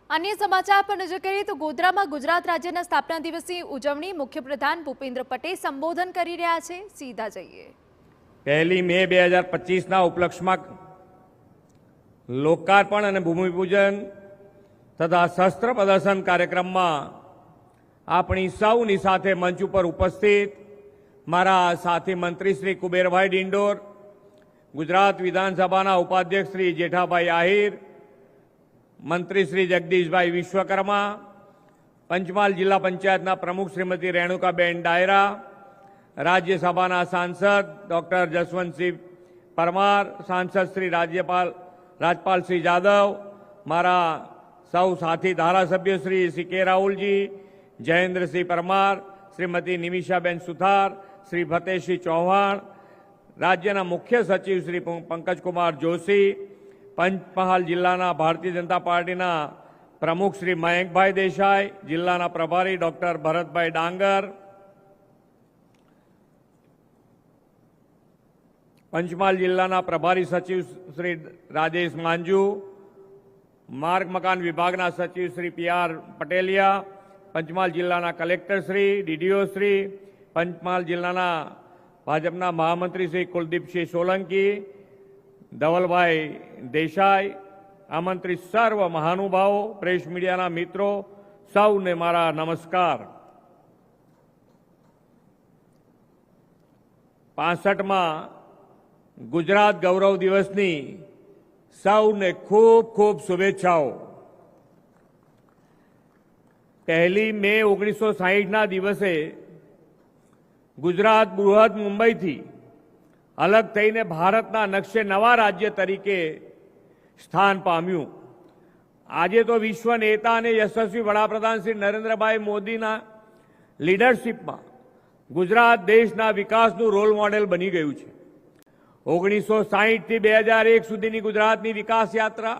अन्य समाचार पर नजर करिए तो गोधरा में गुजरात राज्य स्थापना दिवसनी उजवणी मुख्यप्रधान भूपेन्द्र पटेल संबोधन કરી રહ્યા છે। સીધા જઈએ। 1 મે 2025 ઉપલક્ષ્યમાં લોકાર્પણ અને ભૂમિપૂજન તથા શસ્ત્ર પ્રદર્શન કાર્યક્રમમાં આપણી સૌની સાથે મંચ ઉપર ઉપસ્થિત મારા સાથી મંત્રી શ્રી કુબેરભાઈ ડિંડોર, ગુજરાત વિધાનસભાના ઉપાધ્યક્ષ શ્રી જેઠાભાઈ આહિર, મંત્રી શ્રી જગદીશભાઈ વિશ્વકર્મા, પંચમહાલ જિલ્લા પંચાયતના પ્રમુખ શ્રીમતી રેણુકાબેન ડાયરા, રાજ્યસભાના સાંસદ ડોક્ટર જસવંતસિંહ પરમાર, સાંસદ શ્રી રાજપાલસિંહ જાદવ, મારા સૌ સાથી ધારાસભ્ય શ્રી સીકે રાહુલજી, જયેન્દ્રસિંહ પરમાર, શ્રીમતી નિમિષાબેન સુથાર, શ્રી ફતેહસિંહ ચૌહાણ, રાજ્યના મુખ્ય સચિવ શ્રી પંકજકુમાર જોશી, પંચમહાલ જિલ્લાના ભારતીય જનતા પાર્ટીના પ્રમુખ શ્રી મયંકભાઈ દેસાઈ, જિલ્લાના પ્રભારી ડોક્ટર ભરતભાઈ ડાંગર, પંચમહાલ જિલ્લાના પ્રભારી સચિવ શ્રી રાજેશ માંજુ, માર્ગ મકાન વિભાગના સચિવ શ્રી પીઆર પટેલિયા, પંચમહાલ જિલ્લાના કલેક્ટર શ્રી, ડીડીઓ શ્રી, પંચમહાલ જિલ્લાના ભાજપના મહામંત્રી શ્રી કુલદીપસિંહ સોલંકી, ધવલભાઈ દેસાઈ, આમંત્રિત સર્વ મહાનુભાવો, પ્રેસ મીડિયાના મિત્રો, સૌને મારા નમસ્કાર। 65માં ગુજરાત ગૌરવ દિવસની સૌને ખૂબ ખૂબ શુભેચ્છાઓ। 1 મે 1960ના દિવસે ગુજરાત બૃહદ મુંબઈથી અલગ થઈને ભારતના નકશે નવા રાજ્ય તરીકે સ્થાન પામ્યું। આજે તો વિશ્વ નેતા અને યશસ્વી વડાપ્રધાન શ્રી નરેન્દ્રભાઈ મોદીના લીડરશીપમાં ગુજરાત દેશના વિકાસનું રોલ મોડેલ બની ગયું છે। 1960 થી 2001 સુધીની ગુજરાતની વિકાસ યાત્રા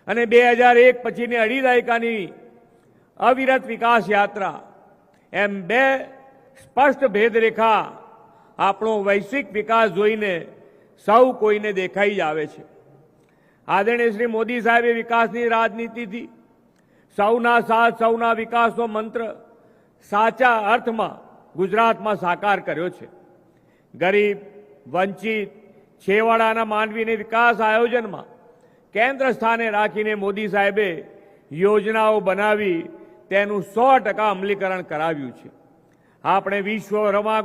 અને 2001 પછીની અઢી દાયકાની અવિરત વિકાસ યાત્રા એમ બે સ્પષ્ટ ભેદરેખા આપણો વૈશ્વિક વિકાસ જોઈને સૌ કોઈને દેખાઈ જ આવે છે। આદરણીય શ્રી મોદી સાહેબે વિકાસની રાજનીતિથી સૌના સાથ સૌના વિકાસનો મંત્ર સાચા અર્થમાં ગુજરાતમાં સાકાર કર્યો છે। ગરીબ, વંચિત, છેવાડાના માનવીને વિકાસ આયોજનમાં કેન્દ્ર સ્થાને રાખીને મોદી સાહેબે યોજનાઓ બનાવી તેનું 100% અમલીકરણ કરાવ્યું છે। આપણે વિશ્વભરમાં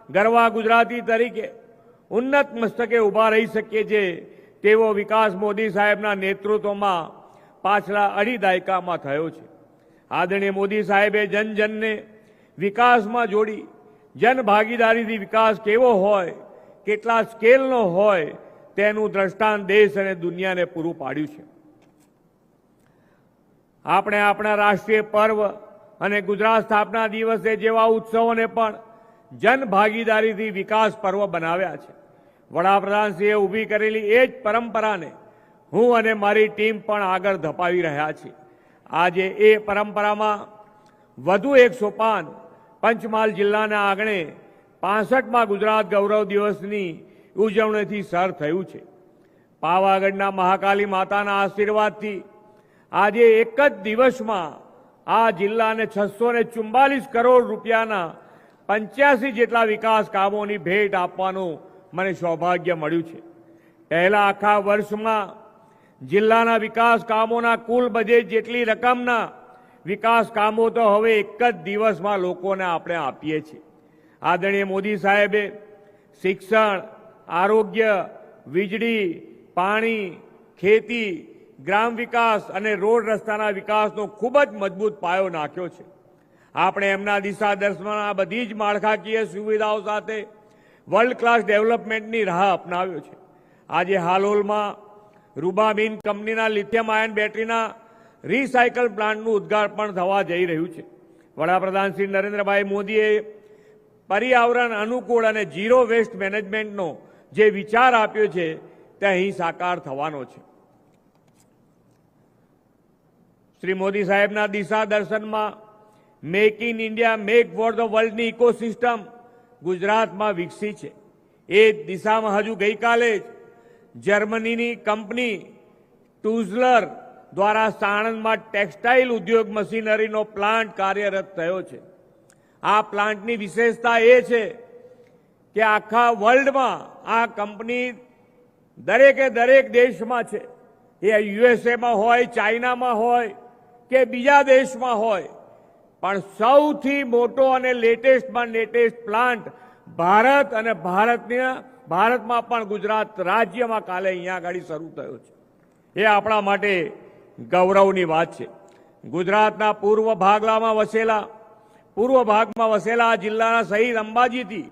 ગરવા ગુજરાતી તરીકે ઉન્નત મસ્તકે ઊભા રહી શકીએ છીએ તેવો વિકાસ મોદી સાહેબના નેતૃત્વમાં પાછલા અઢી દાયકામાં થયો છે। આદરણીય મોદી સાહેબે જનજનને વિકાસમાં જોડી જનભાગીદારીથી વિકાસ કેવો હોય, કેટલા સ્કેલનો હોય તેનું દ્રષ્ટાંત દેશ અને દુનિયાને પૂરું પાડ્યું છે। આપણે આપણા રાષ્ટ્રીય પર્વ અને ગુજરાત સ્થાપના દિવસે જેવા ઉત્સવોને પણ જનભાગીદારીથી વિકાસ પર્વ બનાવ્યા છે। વડાપ્રધાનશ્રીએ ઊભી કરેલી એ જ પરંપરાને હું અને મારી ટીમ પણ આગળ ધપાવી રહ્યા છીએ। આજે એ પરંપરામાં વધુ એક સોપાન પંચમહાલ જિલ્લાના આંગણે 65માં ગુજરાત ગૌરવ દિવસની ઉજવણીથી સર થયું છે। પાવાગઢના મહાકાલી માતાના આશીર્વાદથી આજે એક જ દિવસમાં આ જિલ્લાને 644 કરોડ રૂપિયાના 85 જેટલા વિકાસ કામોની ભેટ આપવાનું મને સૌભાગ્ય મળ્યું છે। પહેલા આખા વર્ષમાં જિલ્લાના વિકાસ કામોના કુલ બજેટ જેટલી રકમના વિકાસ કામો તો હવે એક જ દિવસમાં લોકોને આપણે આપીએ છીએ। આદરણીય મોદી સાહેબે શિક્ષણ, આરોગ્ય, વીજળી, પાણી, ખેતી, ગ્રામ વિકાસ અને રોડ રસ્તાના વિકાસનો ખૂબ જ મજબૂત પાયો નાખ્યો છે। આપણે એમના દિશા દર્શનમાં આ બધી જ માળખાકીય સુવિધાઓ સાથે વર્લ્ડ ક્લાસ ડેવલપમેન્ટની રાહ અપનાવ્યો છે। આજે હાલોલમાં રૂબાબીન કંપનીના લિથિયમ આયન બેટરીના રીસાયકલ પ્લાન્ટનું ઉદ્ઘાટન થવા જઈ રહ્યું છે। વડાપ્રધાન શ્રી નરેન્દ્રભાઈ મોદીએ પર્યાવરણ અનુકૂળ અને ઝીરો વેસ્ટ મેનેજમેન્ટનો જે વિચાર આપ્યો છે તે અહીં સાકાર થવાનો છે। શ્રી મોદી સાહેબના દિશા દર્શનમાં make in India, make for the વર્લ્ડની ઇકોસિસ્ટમ ગુજરાતમાં વિકસી છે। એ દિશામાં હજુ ગઈકાલે જ જર્મનીની કંપની ટુઝલર દ્વારા સાણંદમાં ટેક્સટાઇલ ઉદ્યોગ મશીનરીનો પ્લાન્ટ કાર્યરત થયો છે. આ પ્લાન્ટની વિશેષતા એ છે કે આખા વર્લ્ડમાં આ કંપની દરેકે દરેક દેશમાં છે. એ યુએસએમાં હોય, ચાઇનામાં હોય કે બીજા દેશમાં હોય, પણ સૌથી મોટો અને લેટેસ્ટમાં લેટેસ્ટ પ્લાન્ટ ભારત અને ભારતમાં પણ ગુજરાત રાજ્યમાં કાલે અહીંયા આગળ શરૂ થયો છે. એ આપણા માટે ગૌરવની વાત છે. ગુજરાતના પૂર્વ ભાગમાં વસેલા આ જિલ્લાના શહીદ અંબાજીથી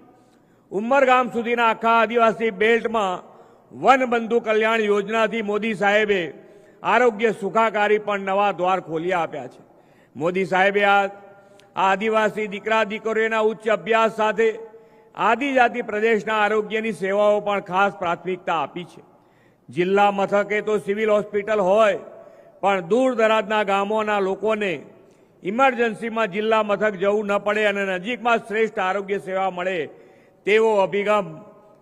ઉમરગામ સુધીના આખા આદિવાસી બેલ્ટમાં વનબંધુ કલ્યાણ યોજનાથી મોદી સાહેબે આરોગ્ય સુખાકારી પણ નવા દ્વાર ખોલી આપ્યા છે. મોદી સાહેબે આ આદિવાસી દીકરા દીકરીઓના ઉચ્ચ અભ્યાસ સાથે આદિજાતિ પ્રદેશના આરોગ્યની સેવાઓ પણ ખાસ પ્રાથમિકતા આપી છે. જિલ્લા મથકે તો સિવિલ હોસ્પિટલ હોય, પણ દૂર દરાજના ગામોના લોકોને ઇમરજન્સીમાં જિલ્લા મથક જવું ન પડે અને નજીકમાં શ્રેષ્ઠ આરોગ્ય સેવા મળે તેવો અભિગમ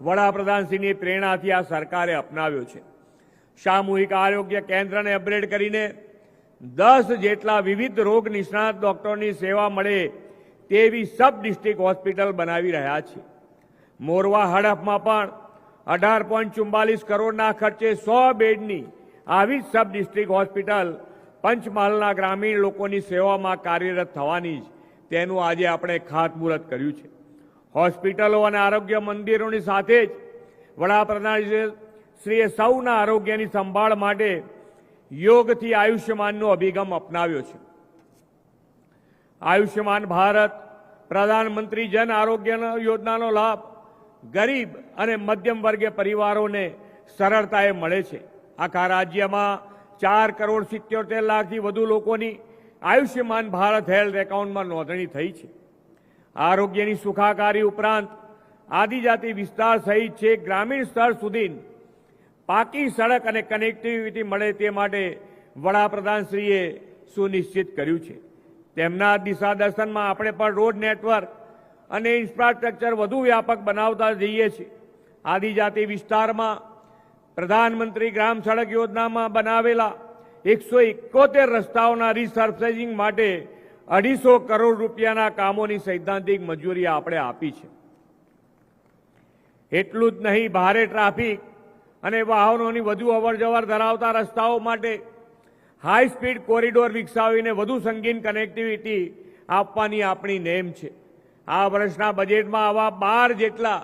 વડાપ્રધાનશ્રીની પ્રેરણાથી આ સરકારે અપનાવ્યો છે. સામૂહિક આરોગ્ય કેન્દ્રને અપગ્રેડ કરીને 10 જેટલા વિવિધ રોગ નિષ્ણાત ડોક્ટરોની સેવા મળે તેવી સબ ડિસ્ટ્રિક્ટ હોસ્પિટલ બનાવી રહ્યા છે. મોરવા હડફમાં પણ 18.44 કરોડના ખર્ચે 100 બેડની આવી સબ ડિસ્ટ્રિક્ટ હોસ્પિટલ પંચમહાલના ગ્રામીણ લોકોની સેવામાં કાર્યરત થવાની જ તેનું આજે આપણે ખાતમુહૂર્ત કર્યું છે. હોસ્પિટલો અને આરોગ્ય મંદિરોની સાથે જ વડાપ્રધાનશ્રીએ સૌના આરોગ્યની સંભાળ માટે યોગથી આયુષ્યમાનનો અભિગમ અપનાવ્યો છે. આયુષ્યમાન ભારત પ્રધાનમંત્રી જન આરોગ્ય યોજનાનો લાભ ગરીબ અને મધ્યમ વર્ગીય પરિવારોને સરળતાએ મળે છે. આખા રાજ્યમાં 4,77,00,000થી વધુ લોકોની આયુષ્યમાન ભારત હેલ્થ એકાઉન્ટમાં નોંધણી થઈ છે. આરોગ્યની સુખાકારી ઉપરાંત આદિજાતિ વિસ્તાર સહિત છે ગ્રામીણ સ્તર સુધી પાકી સડક અને કનેક્ટિવિટી મળે તે માટે વડાપ્રધાનશ્રીએ સુનિશ્ચિત કર્યું છે. તેમના દિશા દર્શનમાં આપણે પણ રોડ નેટવર્ક અને ઇન્ફ્રાસ્ટ્રક્ચર વધુ વ્યાપક બનાવતા જઈએ છીએ. આદિજાતિ વિસ્તારમાં પ્રધાનમંત્રી ગ્રામ સડક યોજનામાં બનાવેલા 171 રસ્તાઓના રિસર્ફેસિંગ માટે 250 કરોડ રૂપિયાના કામોની સૈદ્ધાંતિક મંજૂરી આપણે આપી છે. એટલું જ નહીં, ભારે ટ્રાફિક અને વાહનોની વધુ અવરજવર ધરાવતા રસ્તાઓ માટે હાઈ સ્પીડ કોરિડોર વિકસાવીને વધુ સંગીન કનેક્ટિવિટી આપવાની આપણી નેમ છે. આ વર્ષના બજેટમાં આવા 12 જેટલા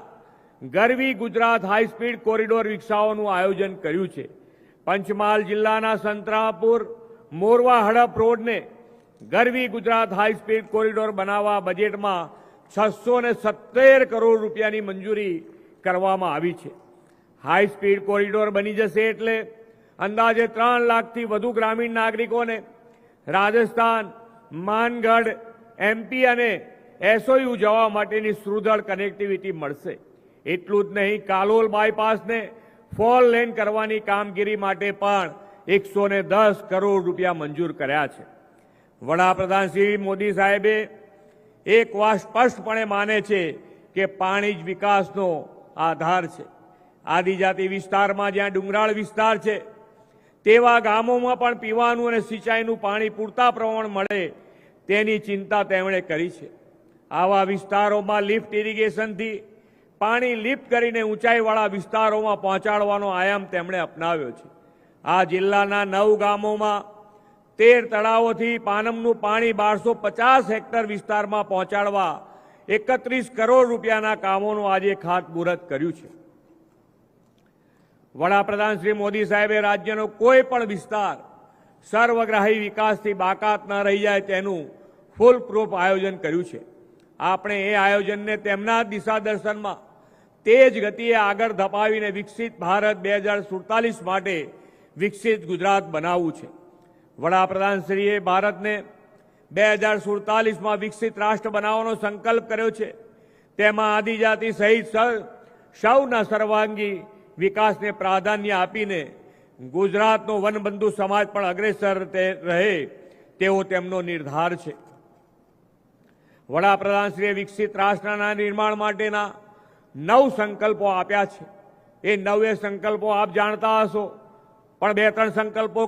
ગરવી ગુજરાત હાઈ સ્પીડ કોરિડોર વિકસાવવાનું આયોજન કર્યું છે. પંચમહાલ જિલ્લાના સંતરાપુર મોરવા હડપ રોડને ગરવી ગુજરાત હાઈ સ્પીડ કોરિડોર બનાવવા બજેટમાં 670 કરોડ રૂપિયાની મંજૂરી કરવામાં આવી છે. હાઈ સ્પીડ કોરિડોર બની જશે એટલે અંદાજે 3 લાખથી વધુ ગ્રામીણ નાગરિકોને રાજસ્થાન, માનગઢ, એમપી અને એસઓયુ જવા માટેની સુદૃઢ કનેક્ટિવિટી મળશે. એટલું જ નહીં, કાલોલ બાયપાસને 4 લેન કરવાની કામગીરી માટે પણ 110 કરોડ રૂપિયા મંજૂર કર્યા છે. વડાપ્રધાન શ્રી મોદી સાહેબે એક વાત સ્પષ્ટપણે માને છે કે પાણી જ વિકાસનો આધાર છે. આદિજાતિ વિસ્તારમાં જ્યાં ડુંગરાળ વિસ્તાર છે તેવા ગામોમાં પણ પીવાનું અને સિંચાઈનું પાણી પૂરતા પ્રમાણ મળે તેની ચિંતા તેમણે કરી છે. આવા વિસ્તારોમાં લિફ્ટ ઇરિગેશનથી પાણી લિફ્ટ કરીને ઊંચાઈવાળા વિસ્તારોમાં પહોંચાડવાનો આયામ તેમણે અપનાવ્યો છે. આ જિલ્લાના 9 ગામોમાં 13 તળાવોથી પાનમનું પાણી 1250 હેક્ટર વિસ્તારમાં પહોંચાડવા 31 કરોડ રૂપિયાના કામોનું આજે ખાતમુહૂર્ત કર્યું છે. વડાપ્રધાન શ્રી મોદી સાહેબે રાજ્યનો કોઈ પણ વિસ્તાર સર્વગ્રાહી વિકાસથી બાકાત ન રહી જાય તેનું ફૂલ પ્રૂફ આયોજન કર્યું છે. આપણે એ આયોજનને તેમના દિશા દર્શનમાં તેજ ગતિએ આગળ ધપાવીને વિકસિત ભારત 2047 માટે વિકસિત ગુજરાત બનાવવું છે. વડાપ્રધાનશ્રીએ ભારતને 2047માં વિકસિત રાષ્ટ્ર બનાવવાનો સંકલ્પ કર્યો છે. તેમાં આદિજાતિ સહિત સૌના સર્વાંગી વિકાસને પ્રાધાન્ય આપીને ગુજરાતનો વનબંધુ સમાજ પણ અગ્રેસર રહે તેવો તેમનો નિર્ધાર છે. વડાપ્રધાનશ્રીએ વિકસિત રાષ્ટ્રના નિર્માણ માટેના 9 સંકલ્પો આપ્યા છે. એ 9 સંકલ્પો આપ જાણતા હશો, પણ 2-3 સંકલ્પો